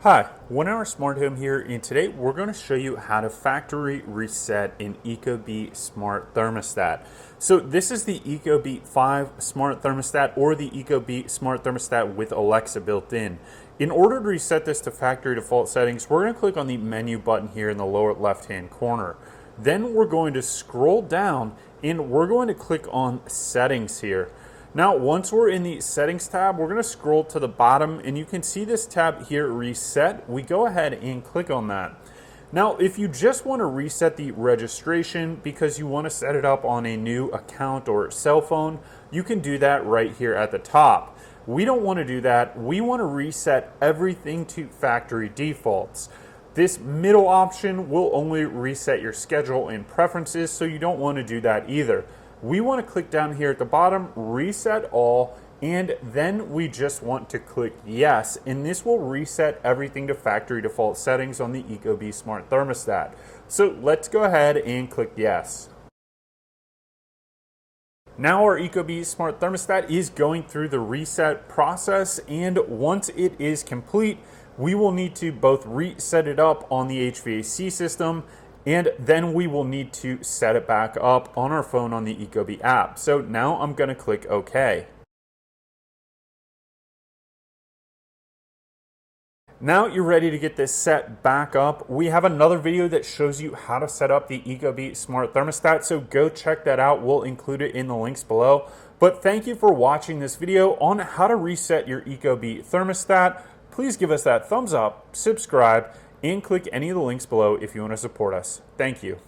Hi, 1 Hour Smart Home here, and today we're going to show you how to factory reset an Ecobee Smart Thermostat. So this is the Ecobee 5 Smart Thermostat or the Ecobee Smart Thermostat with Alexa built in. In order to reset this to factory default settings, we're going to click on the menu button here in the lower left-hand corner. Then we're going to scroll down and we're going to click on Settings here. Now, once we're in the Settings tab, we're going to scroll to the bottom and you can see this tab here, Reset. We go ahead and click on that. Now, if you just want to reset the registration because you want to set it up on a new account or cell phone, you can do that right here at the top. We don't want to do that. We want to reset everything to factory defaults. This middle option will only reset your schedule and preferences, so you don't want to do that either. We want to click down here at the bottom, reset all, and then we just want to click yes, and this will reset everything to factory default settings on the Ecobee Smart Thermostat. So let's go ahead and click yes. Now our Ecobee Smart Thermostat is going through the reset process, and once it is complete, we will need to both reset it up on the HVAC system, and then we will need to set it back up on our phone on the Ecobee app. So now I'm going to click OK. Now you're ready to get this set back up. We have another video that shows you how to set up the Ecobee Smart Thermostat, so go check that out. We'll include it in the links below. But thank you for watching this video on how to reset your Ecobee thermostat. Please give us that thumbs up, subscribe, and click any of the links below if you want to support us. Thank you.